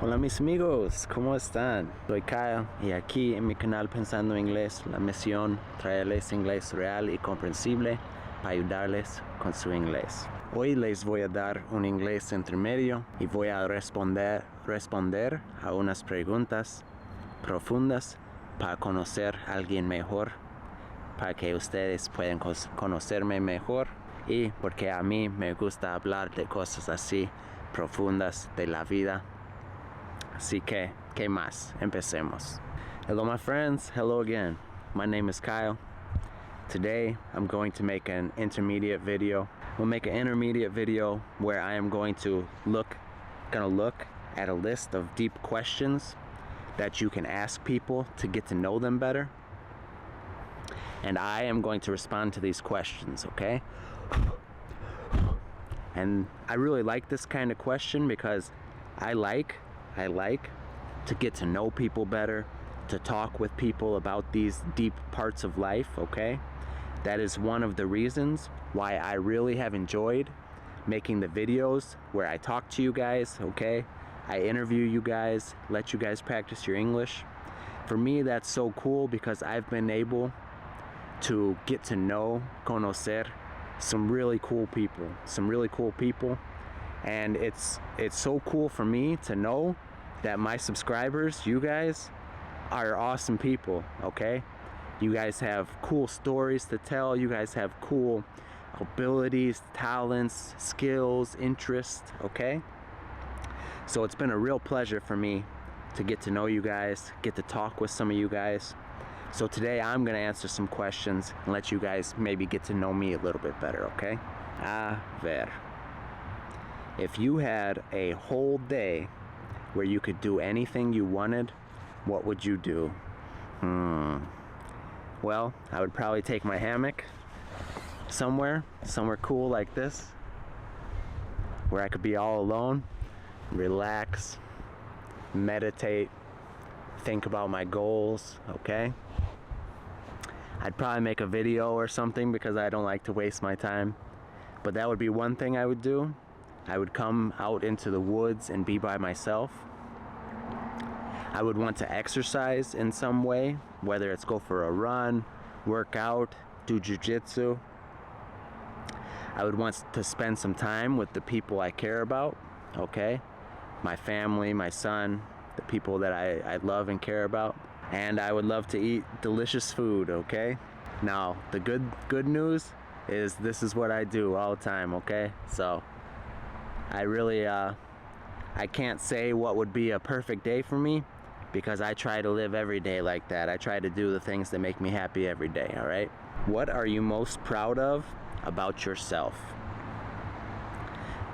Hola mis amigos, ¿cómo están? Soy Kyle y aquí en mi canal Pensando en Inglés, la misión traerles inglés real y comprensible para ayudarles con su inglés. Hoy les voy a dar un inglés intermedio y voy a responder a unas preguntas profundas para conocer a alguien mejor, para que ustedes puedan conocerme mejor y porque a mí me gusta hablar de cosas así profundas de la vida. Así que, ¿qué más? Empecemos. Hello my friends, hello again. My name is Kyle. Today, I'm going to make an intermediate video. We'll make an intermediate video where I am going to look at a list of deep questions that you can ask people to get to know them better. And I am going to respond to these questions, okay? And I really like this kind of question because I like to get to know people better, to talk with people about these deep parts of life, okay? That is one of the reasons why I really have enjoyed making the videos where I talk to you guys, okay? I interview you guys, let you guys practice your English. For me, that's so cool because I've been able to get to know, conocer, some really cool people. And it's so cool for me to know that my subscribers, you guys, are awesome people, okay? You guys have cool stories to tell. You guys have cool abilities, talents, skills, interests, okay? So it's been a real pleasure for me to get to know you guys, get to talk with some of you guys. So today I'm gonna answer some questions and let you guys maybe get to know me a little bit better, okay? A ver. If you had a whole day where you could do anything you wanted, what would you do? Well, I would probably take my hammock somewhere cool like this, where I could be all alone, relax, meditate, think about my goals, okay? I'd probably make a video or something because I don't like to waste my time. But that would be one thing I would do. I would come out into the woods and be by myself. I would want to exercise in some way, whether it's go for a run, work out, do jiu-jitsu. I would want to spend some time with the people I care about, okay? My family, my son, the people that I love and care about. And I would love to eat delicious food, okay? Now, the good news is this is what I do all the time, okay? So I really, I can't say what would be a perfect day for me because I try to live every day like that. I try to do the things that make me happy every day, all right? What are you most proud of about yourself?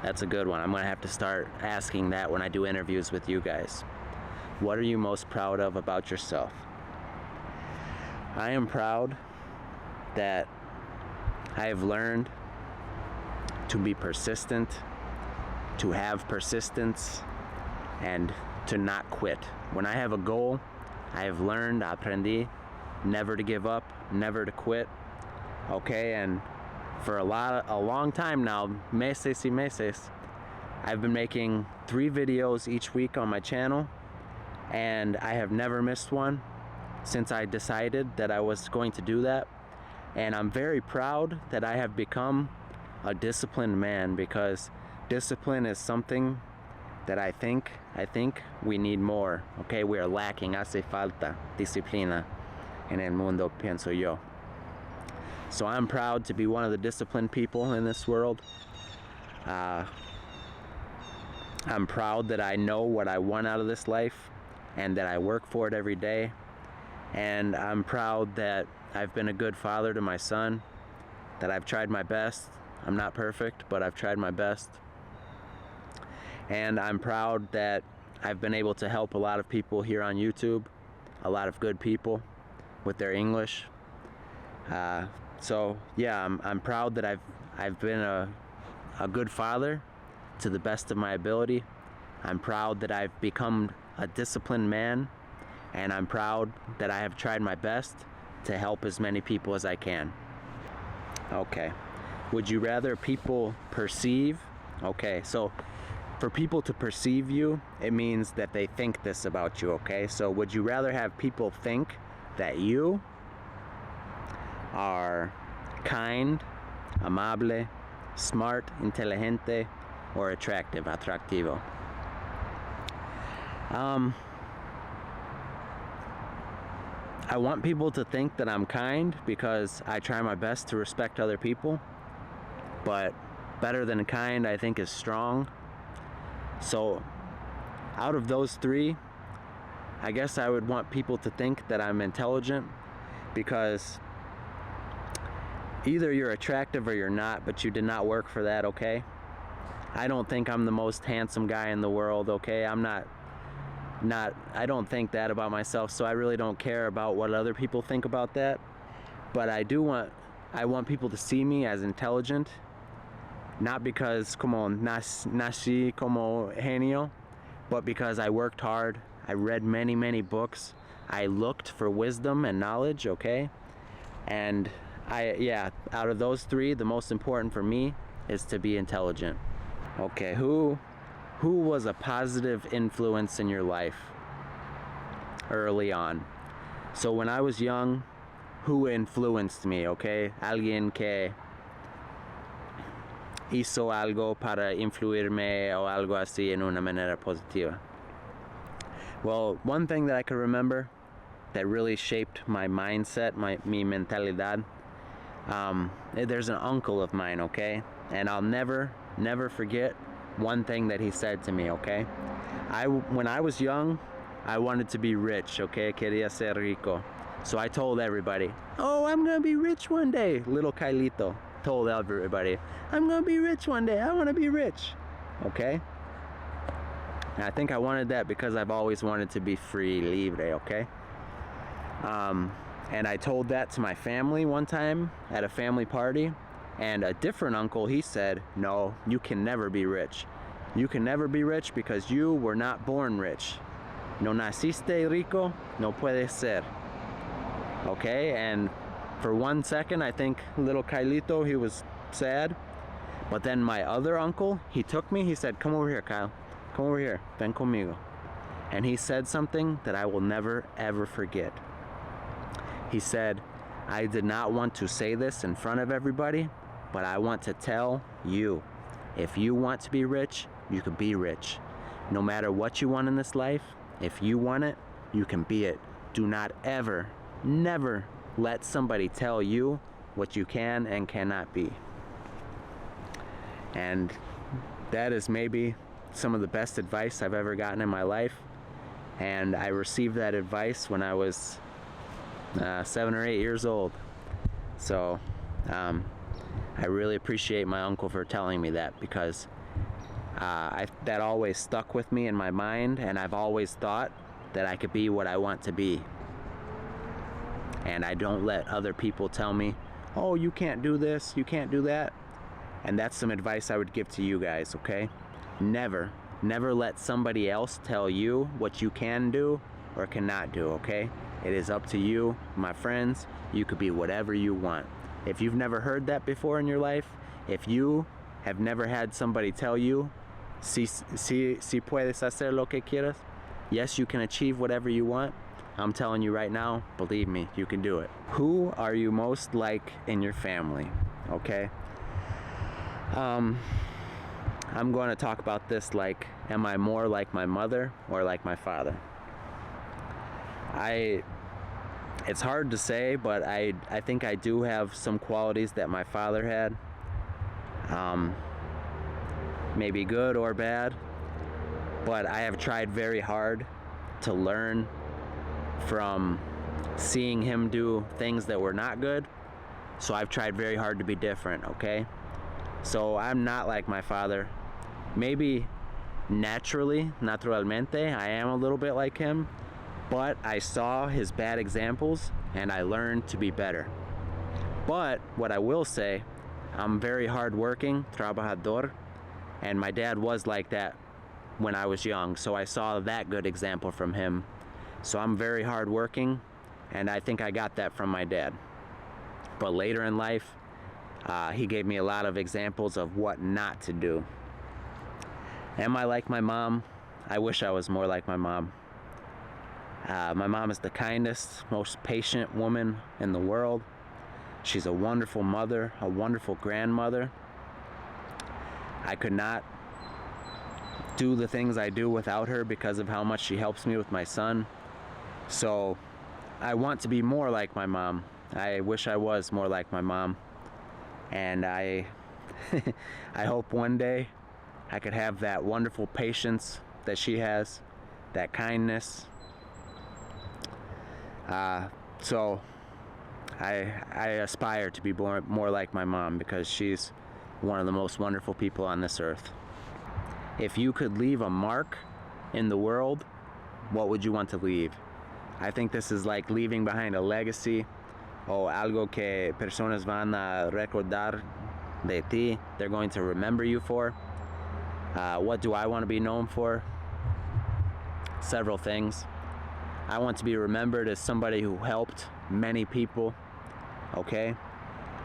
That's a good one. I'm gonna have to start asking that when I do interviews with you guys. What are you most proud of about yourself? I am proud that I have learned to be persistent, to have persistence, and to not quit. When I have a goal, I have learned, aprendí, never to give up, never to quit, okay? And for a long time now, meses y meses, I've been making 3 videos each week on my channel, and I have never missed one since I decided that I was going to do that. And I'm very proud that I have become a disciplined man because discipline is something that I think we need more, okay? We are lacking, hace falta disciplina en el mundo, pienso yo. So I'm proud to be one of the disciplined people in this world. I'm proud that I know what I want out of this life and that I work for it every day. And I'm proud that I've been a good father to my son, that I've tried my best. I'm not perfect, but I've tried my best. And I'm proud that I've been able to help a lot of people here on YouTube, a lot of good people with their English. So yeah, I'm proud that I've been a good father to the best of my ability. I'm proud that I've become a disciplined man, and I'm proud that I have tried my best to help as many people as I can. Okay, would you rather people perceive, okay, so for people to perceive you, it means that they think this about you, okay? So would you rather have people think that you are kind, amable, smart, inteligente, or attractive, atractivo? I want people to think that I'm kind because I try my best to respect other people, but better than kind, I think, is strong. So out of those three, I guess I would want people to think that I'm intelligent, because either you're attractive or you're not, but you did not work for that, okay? I don't think I'm the most handsome guy in the world, okay? I don't think that about myself, so I really don't care about what other people think about that. But I want people to see me as intelligent, not because como nací como genio, but because I worked hard, I read many books, I looked for wisdom and knowledge, okay? And out of those three, the most important for me is to be intelligent. Okay, who was a positive influence in your life early on? So when I was young, who influenced me, okay? Alguien que hizo algo para influirme o algo así en una manera positiva. Well, one thing that I could remember that really shaped my mindset, mi mentalidad, there's an uncle of mine, okay? And I'll never forget one thing that he said to me, okay? When I was young, I wanted to be rich, okay? Quería ser rico. So I told everybody, oh, I'm gonna be rich one day. Little Kailito told everybody, I'm gonna be rich one day. I wanna be rich, okay? And I think I wanted that because I've always wanted to be free, libre, okay? And I told that to my family one time at a family party, and a different uncle, he said, no, you can never be rich. You can never be rich because you were not born rich. No naciste rico, no puedes ser. Okay, and for 1 second, I think little Kailito, he was sad. But then my other uncle, he took me, he said, come over here, Kyle. Come over here, ven conmigo. And he said something that I will never, ever forget. He said, I did not want to say this in front of everybody, but I want to tell you, if you want to be rich, you can be rich. No matter what you want in this life, if you want it, you can be it. Do not ever, never let somebody tell you what you can and cannot be. And that is maybe some of the best advice I've ever gotten in my life. And I received that advice when I was 7 or 8 years old. So I really appreciate my uncle for telling me that, because that always stuck with me in my mind, and I've always thought that I could be what I want to be. And I don't let other people tell me, oh, you can't do this, you can't do that. And that's some advice I would give to you guys, okay? Never let somebody else tell you what you can do or cannot do, okay? It is up to you, my friends. You could be whatever you want. If you've never heard that before in your life, if you have never had somebody tell you, si puedes hacer lo que quieras, yes, you can achieve whatever you want, I'm telling you right now, believe me, you can do it. Who are you most like in your family? Okay? I'm going to talk about this like, am I more like my mother or like my father? It's hard to say, but I think I do have some qualities that my father had. Maybe good or bad, but I have tried very hard to learn from seeing him do things that were not good. So I've tried very hard to be different, okay? So I'm not like my father. Maybe naturalmente, I am a little bit like him, but I saw his bad examples and I learned to be better. But what I will say, I'm very hardworking, trabajador, and my dad was like that when I was young, so I saw that good example from him. So I'm very hardworking, and I think I got that from my dad. But later in life, he gave me a lot of examples of what not to do. Am I like my mom? I wish I was more like my mom. My mom is the kindest, most patient woman in the world. She's a wonderful mother, a wonderful grandmother. I could not do the things I do without her because of how much she helps me with my son. So I want to be more like my mom. I wish I was more like my mom. And I I hope one day I could have that wonderful patience that she has, that kindness. So I aspire to be more like my mom because she's one of the most wonderful people on this earth. If you could leave a mark in the world, what would you want to leave? I think this is like leaving behind a legacy o algo que personas van a recordar de ti. They're going to remember you for. What do I want to be known for? Several things. I want to be remembered as somebody who helped many people. Okay?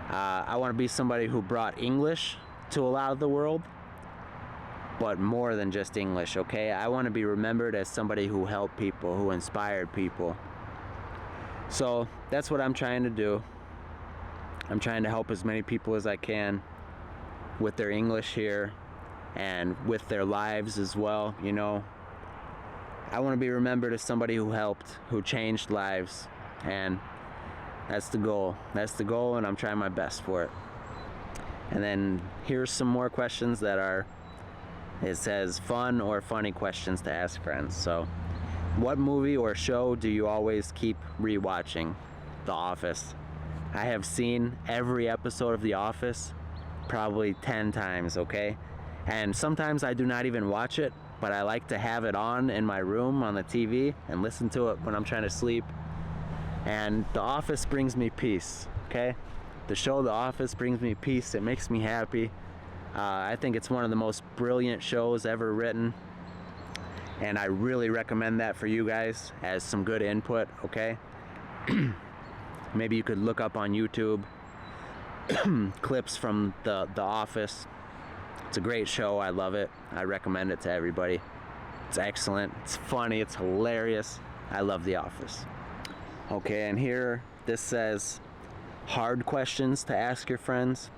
I want to be somebody who brought English to a lot of the world, but more than just English, okay? I want to be remembered as somebody who helped people, who inspired people. So that's what I'm trying to do. I'm trying to help as many people as I can with their English here and with their lives as well, you know. I want to be remembered as somebody who helped, who changed lives, and that's the goal. That's the goal, and I'm trying my best for it. And then here's some more questions that are, it says fun or funny questions to ask friends. So, what movie or show do you always keep rewatching? The Office. I have seen every episode of The Office probably 10 times, okay? And sometimes I do not even watch it, but I like to have it on in my room on the TV and listen to it when I'm trying to sleep. And The Office brings me peace, okay? The show The Office brings me peace. It makes me happy. I think it's one of the most brilliant shows ever written. And I really recommend that for you guys as some good input, okay? Maybe you could look up on YouTube clips from the Office. It's a great show. I love it. I recommend it to everybody. It's excellent. It's funny. It's hilarious. I love The Office. Okay, and here this says hard questions to ask your friends.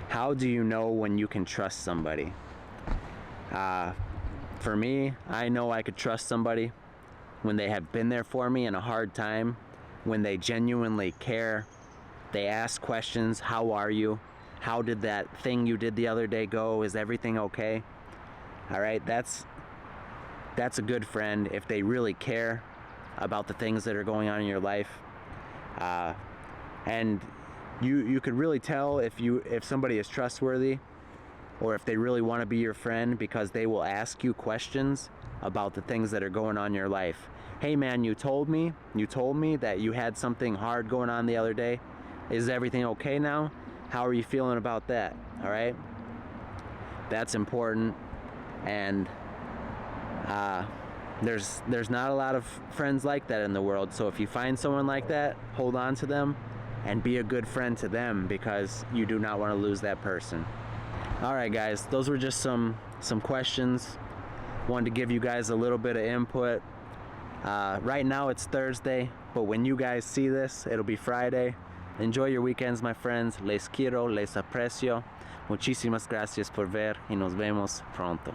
How do you know when you can trust somebody? For me, I know I could trust somebody when they have been there for me in a hard time, when they genuinely care. They ask questions. How are you? How did that thing you did the other day go? Is everything okay? All right, that's a good friend if they really care about the things that are going on in your life. And you could really tell if somebody is trustworthy or if they really want to be your friend because they will ask you questions about the things that are going on in your life. Hey man, you told me that you had something hard going on the other day. Is everything okay now? How are you feeling about that? All right? That's important. And there's not a lot of friends like that in the world. So if you find someone like that, hold on to them and be a good friend to them because you do not want to lose that person. All right, guys, those were just some questions. Wanted to give you guys a little bit of input. Right now it's Thursday, but when you guys see this, it'll be Friday. Enjoy your weekends, my friends. Les quiero, les aprecio. Muchísimas gracias por ver y nos vemos pronto.